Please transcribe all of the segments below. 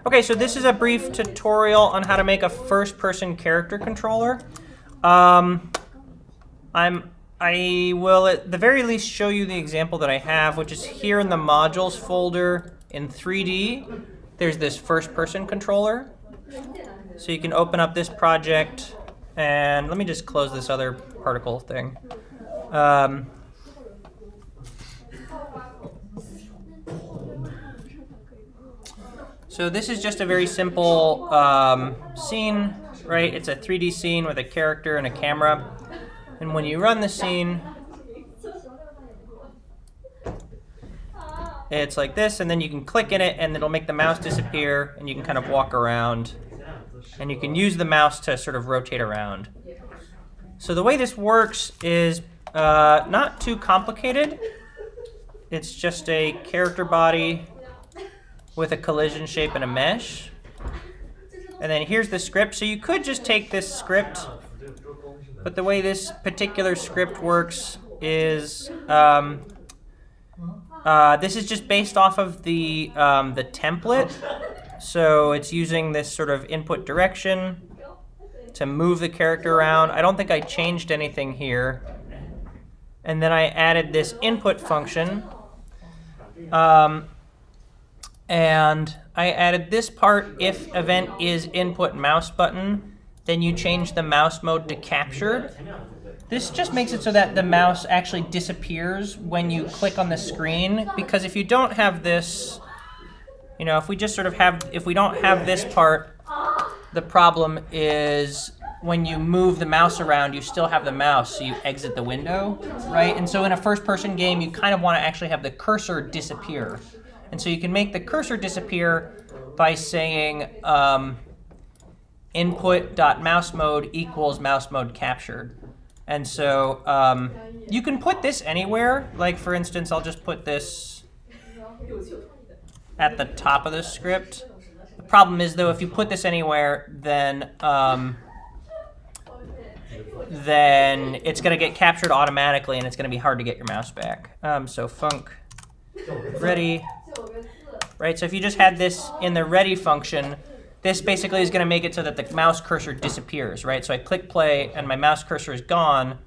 Okay, so this is a brief tutorial on how to make a first-person character controller. I will at the very least show you the example that I have, which is here in the modules folder in 3D. There's this first-person controller. So you can open up this project, and let me just close this other particle thing. So this is just a very simple scene, right? It's a 3D scene with a character and a camera. And when you run the scene, it's like this, and then you can click in it, and it'll make the mouse disappear, and you can kind of walk around. And you can use the mouse to sort of rotate around. So the way this works is not too complicated. It's just a character body with a collision shape and a mesh. And then here's the script. So you could just take this script, but the way this particular script works is this is just based off of the template. So it's using this sort of input direction to move the character around. I don't think I changed anything here. And then I added this input function. And I added this part, if event is input mouse button, then you change the mouse mode to captured. This just makes it so that the mouse actually disappears when you click on the screen, because if you don't have this, you know, if we just sort of have, if we don't have this part, the problem is when you move the mouse around, you still have the mouse, so you exit the window, right? And so in a first-person game, you kind of want to actually have the cursor disappear. And so you can make the cursor disappear by saying input.mousemode equals mouse mode captured. And so you can put this anywhere. Like, for instance, I'll just put this at the top of the script. The problem is, though, if you put this anywhere, then it's going to get captured automatically, and it's going to be hard to get your mouse back. So func ready, right? So if you just had this in the ready function, this basically is going to make it so that the mouse cursor disappears, right? So I click play, and my mouse cursor is gone,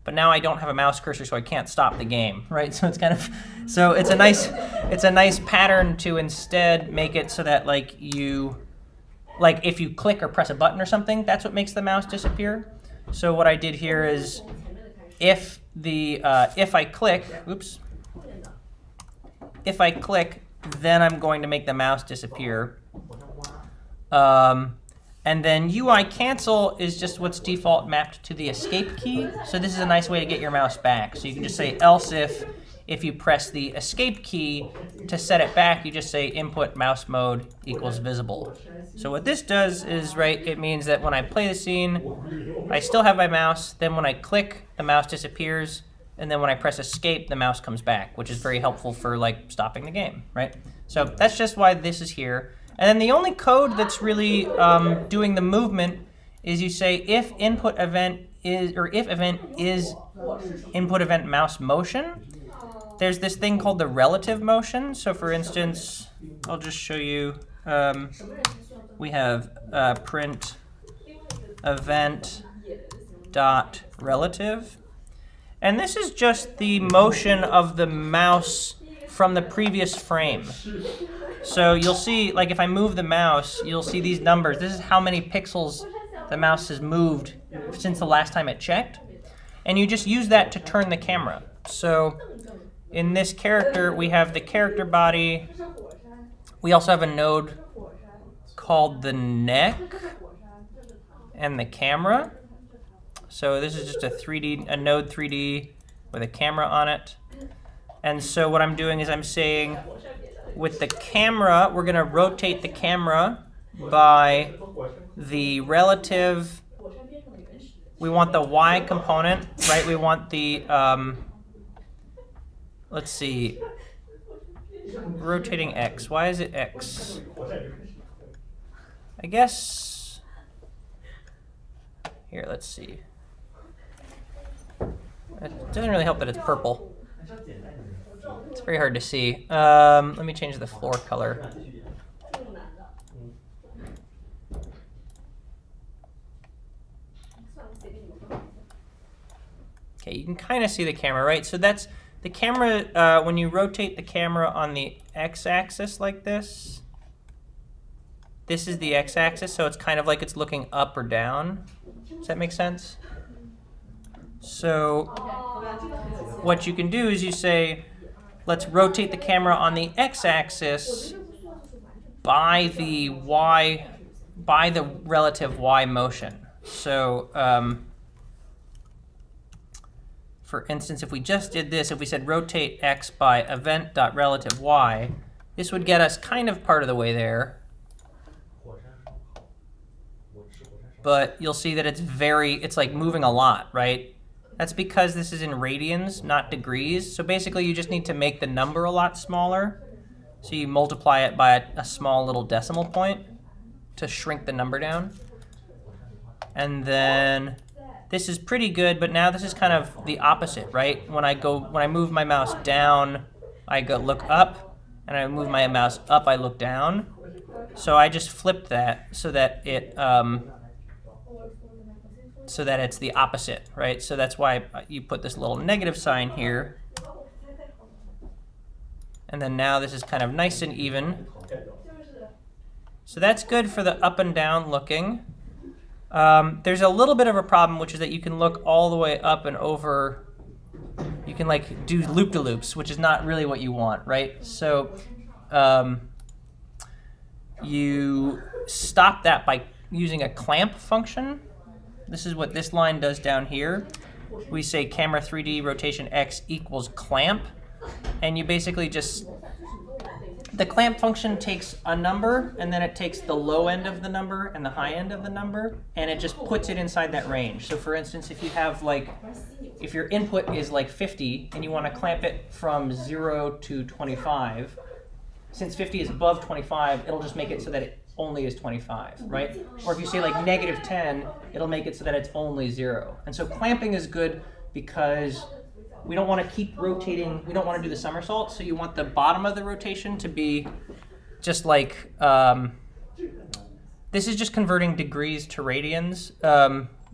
but now I don't have a mouse cursor, so I can't stop the game, right? So it's kind of, so it's a nice pattern to instead make it so that like if you click or press a button or something, that's what makes the mouse disappear. So what I did here is if I click, then I'm going to make the mouse disappear. And then UI cancel is just what's default mapped to the escape key. So this is a nice way to get your mouse back. So you can just say else if you press the escape key to set it back, you just say input mouse mode equals visible. So what this does is, right, it means that when I play the scene, I still have my mouse. Then when I click, the mouse disappears. And then when I press escape, the mouse comes back, which is very helpful for like stopping the game, right? So that's just why this is here. And then the only code that's really doing the movement is you say if input event is, or if event is input event mouse motion, there's this thing called the relative motion. So for instance, I'll just show you, we have print event dot relative. And this is just the motion of the mouse from the previous frame. So you'll see, like if I move the mouse, you'll see these numbers. This is how many pixels the mouse has moved since the last time it checked. And you just use that to turn the camera. So in this character, we have the character body. We also have a node called the neck and the camera. So this is just a node 3D with a camera on it. And so what I'm doing is I'm saying with the camera, we're going to rotate the camera by the relative. We want the Y component, right? We want the, let's see, rotating X. Why is it X? I guess, here, let's see. It doesn't really help that it's purple. It's very hard to see. Let me change the floor color. can kind of see the camera, right? So that's the camera, when you rotate the camera on the x-axis like this, this is the x-axis, so it's kind of like it's looking up or down. Does that make sense? So what you can do is you say, let's rotate the camera on the x-axis by the relative y motion. So for instance, if we just did this, if we said rotate x by event.relative y, this would get us kind of part of the way there. But you'll see that it's like moving a lot, right? That's because this is in radians, not degrees. So basically you just need to make the number a lot smaller. So you multiply it by a small little decimal point to shrink the number down. And then this is pretty good, but now this is kind of the opposite, right? When I move my mouse down, I look up, and I move my mouse up, I look down. So I just flipped that so that it's the opposite, right? So that's why you put this little negative sign here. And then now this is kind of nice and even. So that's good for the up and down looking. There's a little bit of a problem, which is that you can look all the way up and over. You can like do loop-de-loops, which is not really what you want, right? So you stop that by using a clamp function. This is what this line does down here. We say camera 3D rotation x equals clamp, and you basically just, the clamp function takes a number, and then it takes the low end of the number and the high end of the number, and it just puts it inside that range. So for instance, if you have if your input is like 50, and you want to clamp it from 0 to 25, since 50 is above 25, it'll just make it so that it only is 25, right? Or if you say like -10, it'll make it so that it's only 0. And so clamping is good because we don't want to keep rotating, we don't want to do the somersault, so you want the bottom of the rotation to be just like, this is just converting degrees to radians,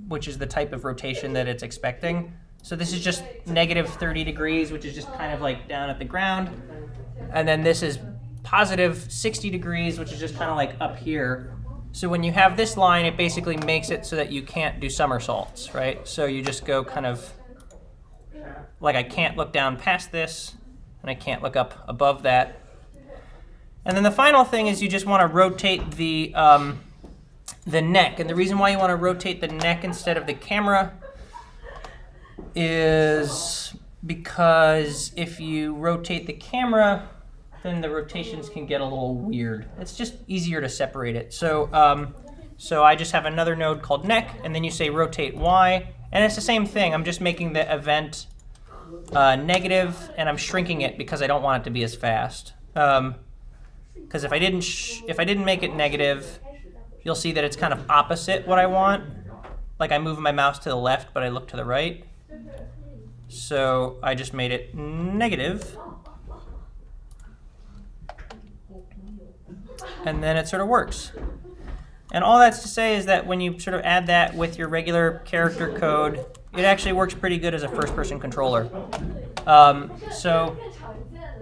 which is the type of rotation that it's expecting. So this is just -30 degrees, which is just kind of like down at the ground. And then this is positive 60 degrees, which is just kind of like up here. So when you have this line, it basically makes it so that you can't do somersaults, right? So you just go kind of, like I can't look down past this, and I can't look up above that. And then the final thing is you just want to rotate the neck. And the reason why you want to rotate the neck instead of the camera is because if you rotate the camera, then the rotations can get a little weird. It's just easier to separate it. So, so I just have another node called neck, and then you say rotate Y, and it's the same thing. I'm just making the event negative, and I'm shrinking it because I don't want it to be as fast. Because if I didn't make it negative, you'll see that it's kind of opposite what I want. Like I move my mouse to the left, but I look to the right. So I just made it negative. And then it sort of works. And all that's to say is that when you sort of add that with your regular character code, it actually works pretty good as a first-person controller. So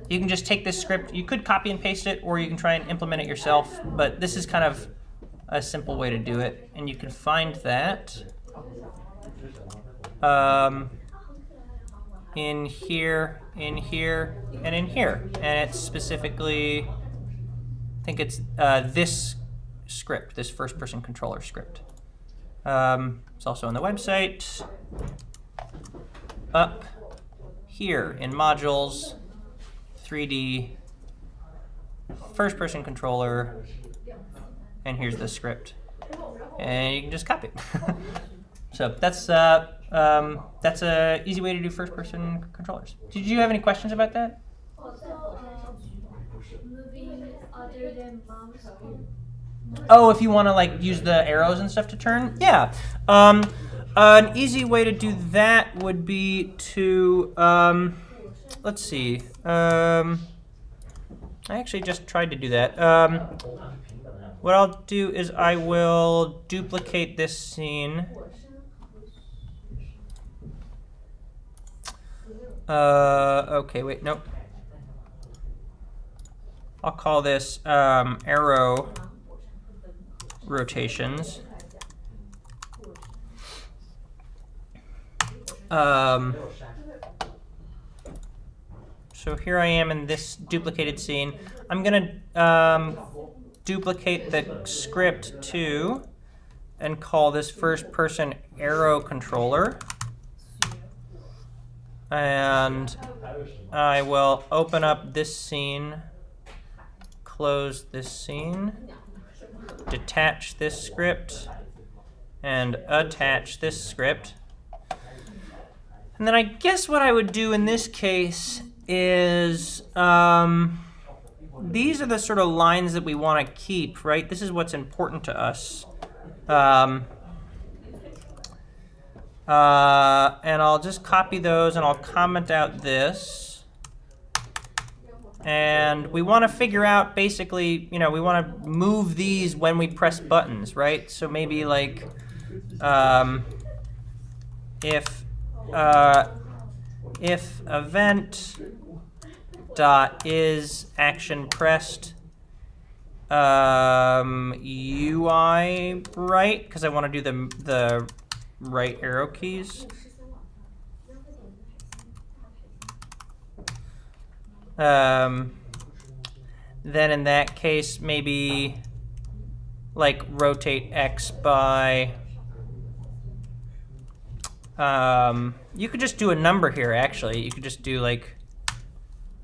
you can just take this script. You could copy and paste it, or you can try and implement it yourself. But this is kind of a simple way to do it. And you can find that in here, and in here. And it's specifically, I think it's this script, this first-person controller script. It's also on the website. Up here in modules, 3D, first-person controller, and here's the script. And you can just copy it. So that's a easy way to do first-person controllers. Did you have any questions about that? Moving other than mouse. Oh, if you want to like use the arrows and stuff to turn? Yeah. An easy way to do that would be to, let's see. I actually just tried to do that. What I'll do is I will duplicate this scene. Okay, wait, nope. I'll call this arrow rotations. So here I am in this duplicated scene. I'm going to duplicate the script too and call this first person arrow controller. And I will open up this scene, close this scene, detach this script, and attach this script. And then I guess what I would do in this case is, these are the sort of lines that we want to keep, right? This is what's important to us. And I'll just copy those and I'll comment out this. And we want to figure out basically, we want to move these when we press buttons, right? So maybe like if event dot is action pressed UI right, because I want to do the right arrow keys. Then in that case, maybe like rotate X by, you could just do a number here actually. You could just do like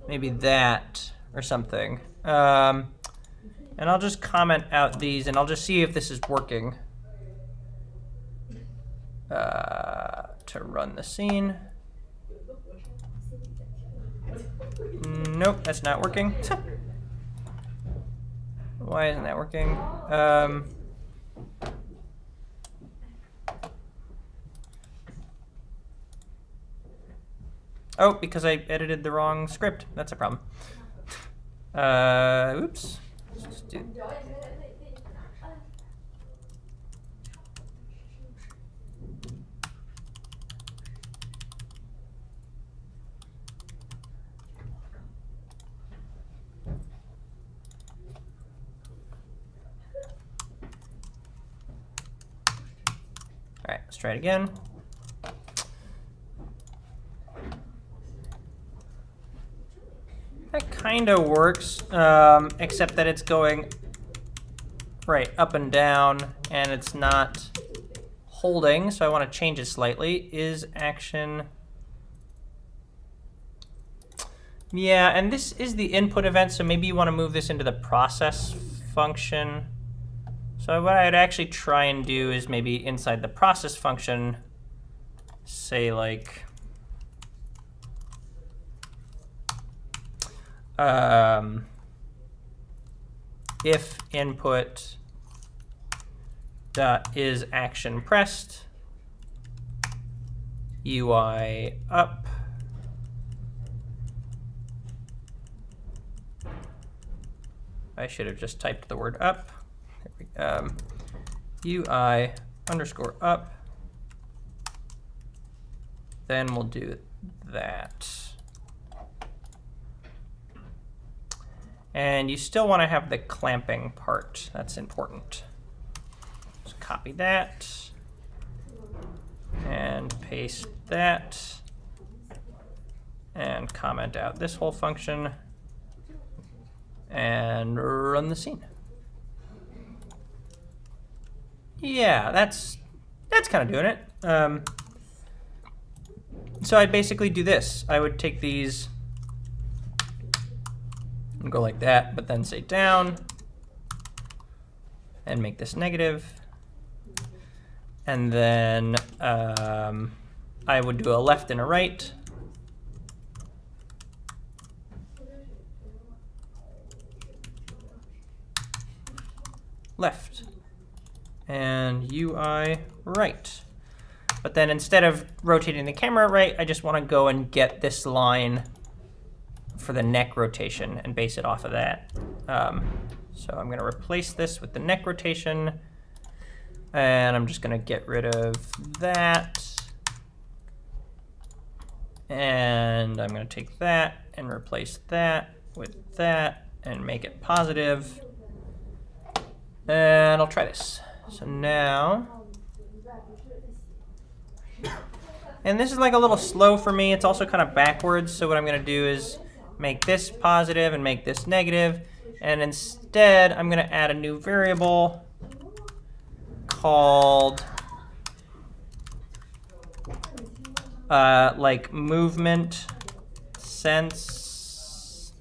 maybe that or something. And I'll just comment out these and I'll just see if this is working. To run the scene. Nope, that's not working. Why isn't that working? Oh, because I edited the wrong script. That's a problem. Oops. Let's just do. All right, let's try it again. That kind of works, except that it's going right up and down, and it's not holding, so I want to change it slightly. Is action. Yeah, and this is the input event, so maybe you want to move this into the process function. So what I'd actually try and do is maybe inside the process function, say like, if input dot is action pressed, UI up, I should have just typed the word up. UI underscore up. Then we'll do that. And you still want to have the clamping part. That's important. Just copy that and paste that and comment out this whole function and run the scene. Yeah, that's kind of doing it. So I'd basically do this. I would take these and go like that, but then say down and make this negative. And then I would do a left and a right. Left. And UI right. But then instead of rotating the camera right, I just want to go and get this line for the neck rotation and base it off of that. So I'm going to replace this with the neck rotation. And I'm just going to get rid of that. And I'm going to take that and replace that with that and make it positive. And I'll try this. So now, and this is like a little slow for me. It's also kind of backwards. So what I'm going to do is make this positive and make this negative. And instead, I'm going to add a new variable called like movement sense,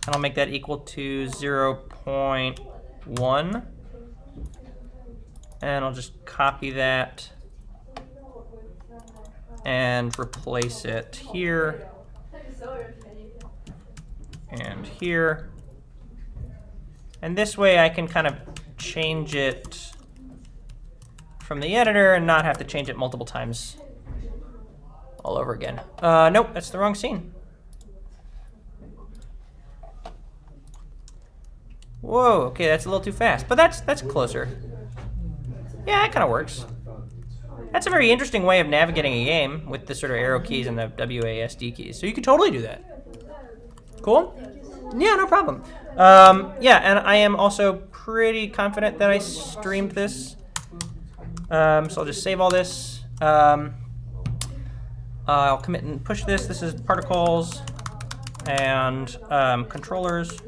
and I'll make that equal to 0.1, and I'll just copy that and replace it here and here, and this way I can kind of change it from the editor and not have to change it multiple times all over again. Nope, that's the wrong scene. Whoa, okay, that's a little too fast, but that's closer. Yeah, that kind of works. That's a very interesting way of navigating a game with the sort of arrow keys and the WASD keys. So you could totally do that. Cool? Yeah, no problem. Yeah, and I am also pretty confident that I streamed this. So I'll just save all this. I'll commit and push this. This is particles and controllers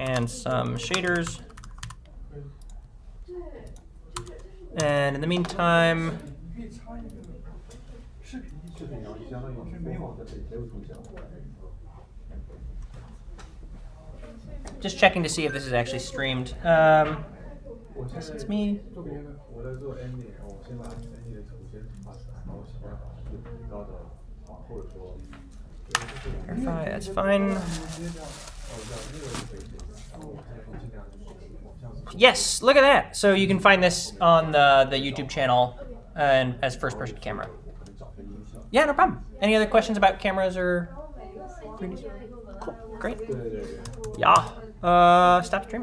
and some shaders. And in the meantime, just checking to see if this is actually streamed. Yes, it's me. Verify, that's fine. Yes, look at that. So you can find this on the YouTube channel and as first-person camera. Yeah, no problem. Any other questions about cameras or 3D? Cool, great. Yeah. Stop streaming.